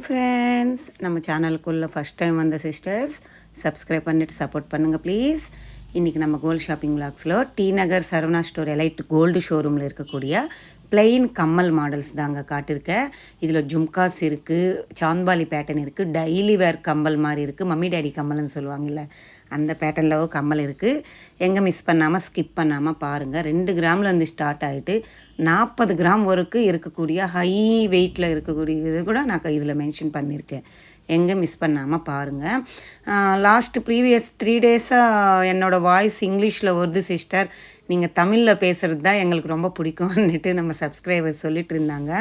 Hi friends, நம்ம சேனலுக்குள்ளே first time வந்த sisters subscribe பண்ணிவிட்டு சப்போர்ட் பண்ணுங்கள் ப்ளீஸ். இன்றைக்கி நம்ம கோல்டு ஷாப்பிங் விளாக்ஸில் டி நகர் சரவணா ஸ்டோர் எலைட் கோல்டு ஷோரூமில் இருக்கக்கூடிய பிளெயின் கம்மல் மாடல்ஸ் தாங்க காட்டியிருக்கேன். இதில் ஜும்காஸ் இருக்குது, சாந்தாலி பேட்டர்ன் இருக்குது, டெய்லி வேர் கம்மல் மாதிரி இருக்குது, மம்மி டேடி கம்மல்னு சொல்லுவாங்கல்ல அந்த பேட்டர்னில் கம்மல் இருக்குது. எங்கே மிஸ் பண்ணாமல் ஸ்கிப் பண்ணாமல் பாருங்கள். 2 கிராமில் வந்து ஸ்டார்ட் ஆகிட்டு 40 கிராம் வரைக்கும் இருக்கக்கூடிய ஹை வெயிட்டில் இருக்கக்கூடிய இது கூட நான் இதில் மென்ஷன் பண்ணியிருக்கேன். எங்கே மிஸ் பண்ணாமல் பாருங்கள். ப்ரீவியஸ் 3 டேஸாக என்னோடய வாய்ஸ் இங்கிலீஷில் வருது சிஸ்டர், நீங்கள் தமிழில் பேசுகிறது தான் எங்களுக்கு ரொம்ப பிடிக்கும்னுட்டு நம்ம சப்ஸ்கிரைபர் சொல்லிட்டு இருந்தாங்க.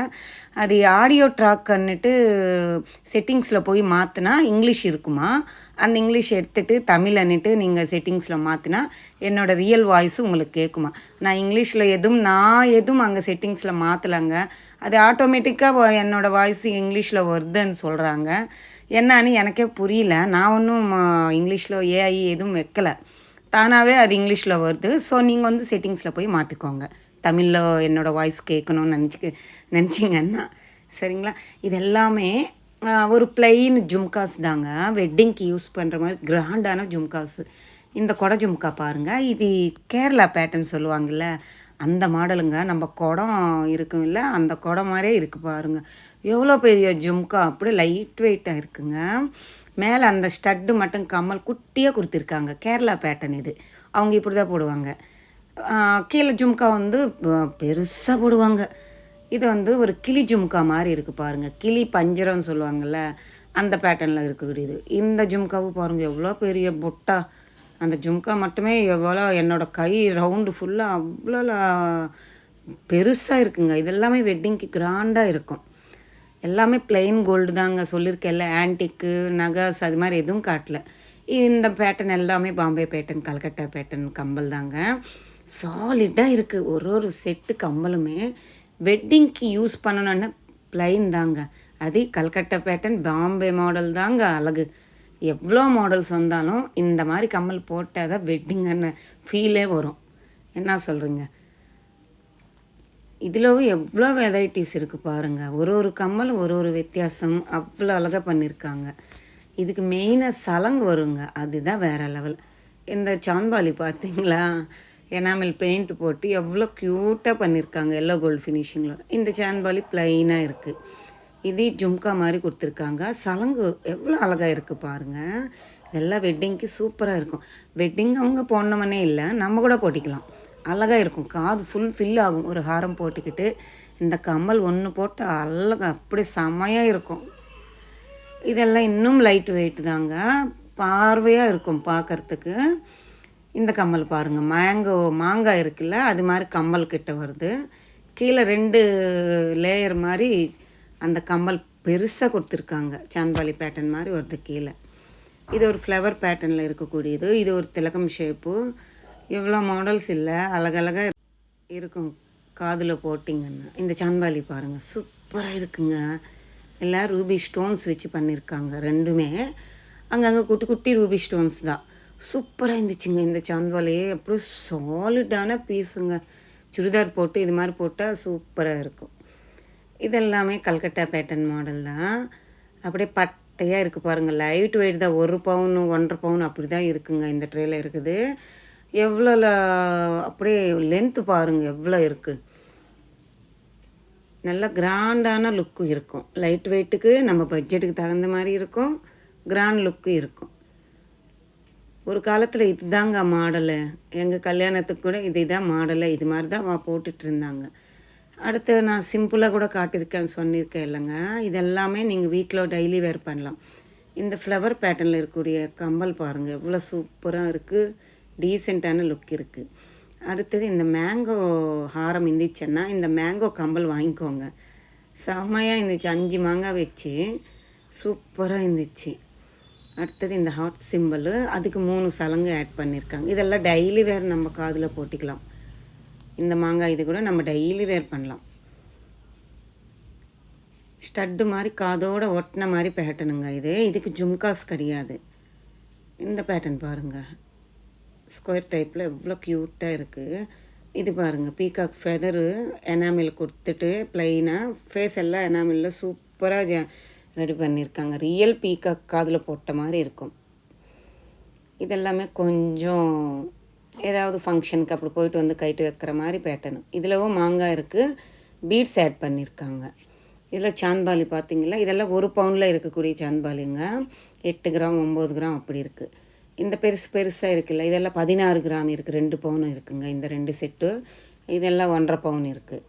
அது ஆடியோ ட்ராக்குன்னுட்டு செட்டிங்ஸில் போய் மாற்றினா இங்கிலீஷ் இருக்குமா, அந்த இங்கிலீஷ் எடுத்துகிட்டு தமிழ்ன்னுட்டு நீங்கள் செட்டிங்ஸில் மாற்றினா என்னோடய ரியல் வாய்ஸும் உங்களுக்கு கேட்குமா. நான் இங்கிலீஷில் நான் எதுவும் அங்கே செட்டிங்ஸில் மாற்றலைங்க, அது ஆட்டோமேட்டிக்காக என்னோடய வாய்ஸ் இங்கிலீஷில் வருதுன்னு சொல்கிறாங்க. என்னன்னு எனக்கே புரியல. நான் ஒன்றும் இங்கிலீஷில் ஏஐ எதுவும் வைக்கலை, தானாகவே அது இங்கிலீஷில் வருது. ஸோ நீங்கள் வந்து செட்டிங்ஸில் போய் மாற்றிக்கோங்க, தமிழில் என்னோடய வாய்ஸ் கேட்கணும்னு நினச்சிங்கன்னா சரிங்களா. இது எல்லாமே ஒரு பிளெயின் ஜும்காஸ் தாங்க, வெட்டிங்க்கு யூஸ் பண்ணுற மாதிரி கிராண்டான ஜும்காஸு. இந்த கொடை ஜும்கா பாருங்கள், இது கேரளா பேட்டர்ன் சொல்லுவாங்கள்ல அந்த மாடலுங்க. நம்ம குடம் இருக்கும் இல்லை, அந்த குடம் மாதிரியே இருக்குது பாருங்கள். எவ்வளோ பெரிய ஜும்கா, அப்படியே லைட் வெயிட்டாக இருக்குங்க. மேலே அந்த ஸ்டட்டு மட்டும் கம்மல் குட்டியாக கொடுத்துருக்காங்க. கேரளா பேட்டர்ன் இது, அவங்க இப்படி தான் போடுவாங்க. கீழே ஜும்கா வந்து பெருசாக போடுவாங்க. இது வந்து ஒரு கிளி ஜும்கா மாதிரி இருக்குது பாருங்கள், கிளி பஞ்சரம்னு சொல்லுவாங்கள்ல அந்த பேட்டர்னில் இருக்கக்கூடியது. இந்த ஜும்காவும் பாருங்கள் எவ்வளோ பெரிய பொட்டா, அந்த ஜும்கா மட்டுமே எவ்வளோ என்னோடய கை ரவுண்டு ஃபுல்லாக அவ்வளோ பெருசாக இருக்குங்க. இதெல்லாமே வெட்டிங்க்கு கிராண்டாக இருக்கும். எல்லாமே பிளெயின் கோல்டு தாங்க சொல்லியிருக்கேன்ல, ஆன்டிக்கு நகாஸ் அது மாதிரி எதுவும் காட்டல. இந்த பேட்டர்ன் எல்லாமே Bombay pattern, Calcutta pattern compel தாங்க. சாலிடாக இருக்குது. ஒரு செட்டு கம்பலுமே வெட்டிங்க்கு யூஸ் பண்ணணுன்னு பிளைன் தாங்க. அது கல்கட்டா பேட்டர்ன் பாம்பே மாடல் தாங்க அழகு. எவ்வளோ மாடல்ஸ் வந்தாலும் இந்த மாதிரி கம்மல் போட்டால் தான் வெட்டிங்கன்னு ஃபீலே வரும். என்ன சொல்கிறீங்க? இதில் எவ்வளோ வெரைட்டிஸ் இருக்குது பாருங்கள். ஒரு கம்மலும் ஒரு வித்தியாசம், அவ்வளோ அழகாக பண்ணியிருக்காங்க. இதுக்கு மெயினாக சலங்கு வருங்க, அதுதான் வேறு லெவல். இந்த சாந்தாலி பார்த்தீங்களா, எனாமல் பெயிண்ட் போட்டு எவ்வளோ க்யூட்டாக பண்ணியிருக்காங்க, எல்லோ கோல்டு ஃபினிஷிங்கில். இந்த சாந்தாலி ப்ளைனாக இருக்குது. இது ஜும்கா மாதிரி கொடுத்துருக்காங்க. சலங்கு எவ்வளோ அழகாக இருக்குது பாருங்கள். இதெல்லாம் வெட்டிங்க்கு சூப்பராக இருக்கும். வெட்டிங் அவங்க போடணுமனே இல்லை, நம்ம கூட போட்டிக்கலாம், அழகாக இருக்கும். காது ஃபுல் ஃபில் ஆகும். ஒரு ஹாரம் போட்டுக்கிட்டு இந்த கம்மல் ஒன்று போட்டு அழகாக அப்படியே செம்மையாக இருக்கும். இதெல்லாம் இன்னும் லைட் வெயிட் தாங்க, பார்வையாக இருக்கும் பார்க்குறதுக்கு. இந்த கம்மல் பாருங்கள், மாங்காய் இருக்குல்ல அது மாதிரி கம்மல் கிட்ட வருது. கீழே 2 லேயர் மாதிரி அந்த கம்மல் பெருசாக கொடுத்துருக்காங்க. சாந்தாலி பேட்டர்ன் மாதிரி வருது கீழே. இது ஒரு ஃப்ளவர் பேட்டர்னில் இருக்கக்கூடியது. இது ஒரு திலகம் ஷேப்பு. எவ்வளோ மாடல்ஸ் இல்லை, அழகழகாக இருக்கும் காதில் போட்டிங்கன்னா. இந்த சாந்தாலி பாருங்கள் சூப்பராக இருக்குங்க. எல்லாம் ரூபி ஸ்டோன்ஸ் வச்சு பண்ணியிருக்காங்க. ரெண்டுமே அங்கங்கே குட்டி குட்டி ரூபி ஸ்டோன்ஸ் தான். சூப்பராக இருந்துச்சுங்க இந்த சாந்தாலியே. அப்படியே சாலிடான பீஸுங்க. சுடிதார் போட்டு இது மாதிரி போட்டால் சூப்பராக இருக்கும். இதெல்லாமே கல்கட்டா பேட்டர்ன் மாடல் தான். அப்படியே பட்டையாக இருக்குது பாருங்கள், லைட் வெயிட் தான். 1 பவுன் 1.5 பவுன் அப்படி தான் இருக்குங்க இந்த ட்ரேயில் இருக்குது. எவ்வளோ அப்படியே லென்த்து பாருங்கள் எவ்வளோ இருக்குது. நல்ல கிராண்டான லுக்கு இருக்கும். லைட் வெயிட்டுக்கு நம்ம பட்ஜெட்டுக்கு தகுந்த மாதிரி இருக்கும், கிராண்ட் லுக்கு இருக்கும். ஒரு காலத்தில் இது தாங்க மாடலு. எங்கள் கல்யாணத்துக்கு கூட இதுதான் மாடலு, இது மாதிரி தான் போட்டுட்டு இருந்தாங்க. அடுத்து நான் சிம்பிளாக கூட காட்டியிருக்கேன்னு சொல்லியிருக்கேன் இல்லைங்க. இதெல்லாமே நீங்கள் வீட்டில் டெய்லி வேர் பண்ணலாம். இந்த ஃப்ளவர் பேட்டர்னில் இருக்கக்கூடிய கம்பல் பாருங்கள் எவ்வளோ சூப்பராக இருக்குது, டீசெண்டான லுக் இருக்குது. அடுத்தது இந்த மேங்கோ ஹாரம் இருந்துச்சுன்னா இந்த மேங்கோ கம்பல் வாங்கிக்கோங்க, செம்மையாக இருந்துச்சு. 5 மாங்காய் வச்சு சூப்பராக இருந்துச்சு. அடுத்தது இந்த ஹார்ட் சிம்பிள், அதுக்கு 3 சலங்கு ஆட் பண்ணியிருக்காங்க. இதெல்லாம் டெய்லி வேர் நம்ம காதில் போட்டிக்கலாம். இந்த மாங்காய் இது கூட நம்ம டெய்லி வேர் பண்ணலாம். ஸ்டட்டு மாதிரி காதோடு ஒட்டின மாதிரி பேட்டர்னுங்க இது. இதுக்கு ஜும்காஸ் கிடையாது. இந்த பேட்டர்ன் பாருங்கள், ஸ்கொயர் டைப்பில் எவ்வளோ க்யூட்டாக இருக்குது. இது பாருங்கள், பீகாக் ஃபெதரு எனாமில் கொடுத்துட்டு ப்ளைனாக ஃபேஸ் எல்லாம் எனாமிலில் சூப்பராக ரெடி பண்ணியிருக்காங்க. ரியல் பீகாக் காதில் போட்ட மாதிரி இருக்கும். இதெல்லாமே கொஞ்சம் ஏதாவது ஃபங்க்ஷனுக்கு அப்படி போயிட்டு வந்து கைட்டு வைக்கிற மாதிரி பேட்டர்னு. இதிலவும் மாங்காய் இருக்குது, பீட்ஸ் ஆட் பண்ணியிருக்காங்க. இதில் சான்பாலி பார்த்திங்களா, இதெல்லாம் 1 பவுனில் இருக்கக்கூடிய சான்பாலிங்க. 8 கிராம் 9 கிராம் அப்படி இருக்குது. இந்த பெருசாக இருக்குல்ல, இதெல்லாம் 16 கிராம் இருக்குது. 2 பவுன் இருக்குங்க இந்த 2 செட்டு. இதெல்லாம் 1.5 பவுன் இருக்குது.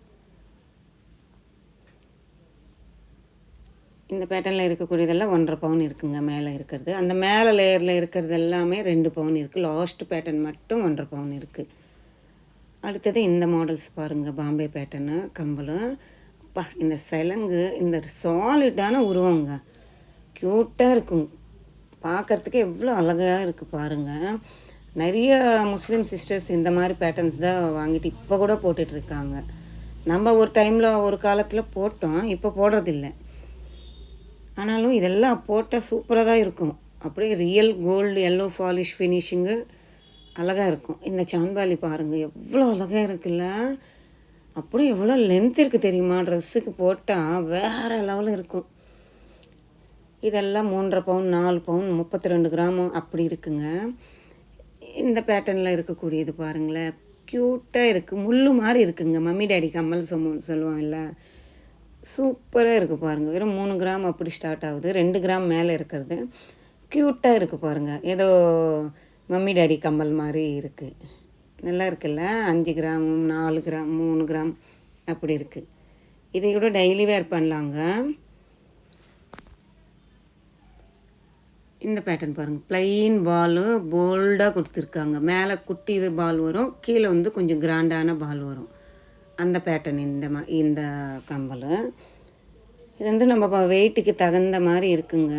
இந்த பேட்டர்னில் இருக்கக்கூடியதெல்லாம் 1.5 பவுன் இருக்குங்க மேலே இருக்கிறது. அந்த மேலே லேயரில் இருக்கிறது எல்லாமே 2 பவுன் இருக்குது. லாஸ்ட் பேட்டர்ன் மட்டும் 1.5 பவுன் இருக்குது. அடுத்தது இந்த மாடல்ஸ் பாருங்கள், பாம்பே பேட்டர்னு கம்பல். அப்பா, இந்த சலங்கு, இந்த சாலிடான உருவங்க, க்யூட்டாக இருக்கும் பார்க்குறதுக்கு. எவ்வளோ அழகாக இருக்குது பாருங்கள். நிறைய முஸ்லீம் சிஸ்டர்ஸ் இந்த மாதிரி பேட்டர்ன்ஸ் தான் வாங்கிட்டு இப்போ கூட போட்டுட்ருக்காங்க. நம்ம ஒரு டைமில் ஒரு காலத்தில் போட்டோம், இப்போ போடுறதில்ல. ஆனாலும் இதெல்லாம் போட்டால் சூப்பராக தான் இருக்கும். அப்படியே ரியல் கோல்டு எல்லோ ஃபாலிஷ் ஃபினிஷிங்கு அழகாக இருக்கும். இந்த சான்பாலி பாருங்கள், எவ்வளோ அழகாக இருக்குல்ல. அப்படியே எவ்வளோ லென்த் இருக்குது தெரியுமா, ட்ரெஸ்ஸுக்கு போட்டால் வேறு லெவலில் இருக்கும். இதெல்லாம் 3.5 பவுன் 4 பவுன் 32 கிராம் அப்படி இருக்குங்க. இந்த பேட்டர்னில் இருக்கக்கூடியது பாருங்களேன், க்யூட்டாக இருக்குது. முள் மாதிரி இருக்குங்க. மம்மி டேடி கம்மல் சொல்லுவோம் இல்லை, சூப்பராக இருக்குது பாருங்கள். வெறும் 3 கிராம் அப்படி ஸ்டார்ட் ஆகுது. 2 கிராம் மேலே இருக்கிறது க்யூட்டாக இருக்குது பாருங்கள். ஏதோ மம்மி டேடி கம்மல் மாதிரி இருக்குது. நல்லா இருக்குல்ல. 5 கிராம் 4 கிராம் 3 கிராம் அப்படி இருக்குது. இதை கூட டெய்லி வேர் பண்ணலாங்க. இந்த பேட்டர்ன் பாருங்கள், ப்ளைன் பாலு போல்டாக கொடுத்துருக்காங்க. மேலே குட்டி பால் வரும், கீழே வந்து கொஞ்சம் கிராண்டான பால் வரும். அந்த பேட்டர்ன் இந்த கம்பல். இது வந்து நம்ம வெயிட்டுக்கு தகுந்த மாதிரி இருக்குங்க.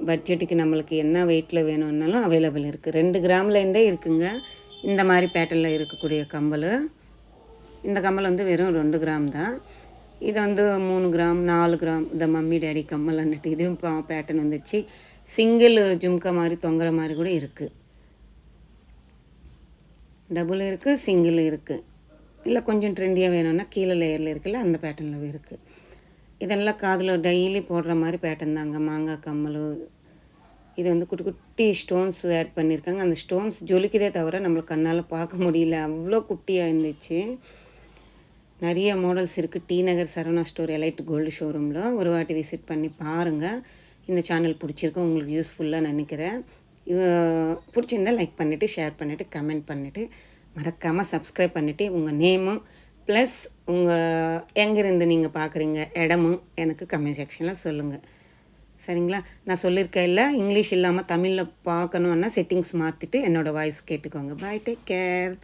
பட்ஜெட்டுக்கு நம்மளுக்கு என்ன வெயிட்டில் வேணும்னாலும் அவைலபிள் இருக்குது. 2 கிராம்லேருந்தே இருக்குங்க இந்த மாதிரி பேட்டர்னில் இருக்கக்கூடிய கம்பல். இந்த கம்பல் வந்து வெறும் 2 கிராம் தான். இது வந்து 3 கிராம் 4 கிராம் இந்த மம்மி டேடி கம்மல் அன்னிட்டு இதுவும் பேட்டர்ன் வந்துடுச்சு. சிங்கிள் ஜும்கா மாதிரி தொங்குற மாதிரி கூட இருக்குது. டபுள் இருக்குது, சிங்கிள் இருக்குது. இல்லை கொஞ்சம் ட்ரெண்டியாக வேணும்னா கீழே லேயரில் இருக்குல்ல, அந்த பேட்டர்னில் இருக்குது. இதெல்லாம் காதில் டெய்லி போடுற மாதிரி பேட்டர்ன் தாங்க. மாங்காய் கம்மல். இது வந்து குட்டி குட்டி ஸ்டோன்ஸ் ஆட் பண்ணியிருக்காங்க. அந்த ஸ்டோன்ஸ் ஜொலிக்குதே தவிர நம்மளுக்கு கண்ணால் பார்க்க முடியல, அவ்வளோ குட்டியாக இருந்துச்சு. நிறைய மாடல்ஸ் இருக்குது. டி நகர் சரவணா ஸ்டோர் எலைட் கோல்டு ஷோரூமில் ஒரு வாட்டி விசிட் பண்ணி பாருங்கள். இந்த சேனல் பிடிச்சிருக்கோம், உங்களுக்கு யூஸ்ஃபுல்லாக நினைக்கிறேன். பிடிச்சிருந்தால் லைக் பண்ணிவிட்டு ஷேர் பண்ணிவிட்டு கமெண்ட் பண்ணிவிட்டு மறக்காமல் சப்ஸ்கிரைப் பண்ணிவிட்டு உங்கள் நேமும் ப்ளஸ் உங்கள் எங்கேருந்து நீங்கள் பார்க்குறீங்க இடமும் எனக்கு கமெண்ட் செக்ஷனில் சொல்லுங்கள். சரிங்களா? நான் சொல்லியிருக்கேன் இல்லை, இங்கிலீஷ் இல்லாமல் தமிழில் பார்க்கணுன்னா செட்டிங்ஸ் மாற்றிட்டு என்னோடய வாய்ஸ் கேட்டுக்கோங்க. பாய், டேக் கேர்.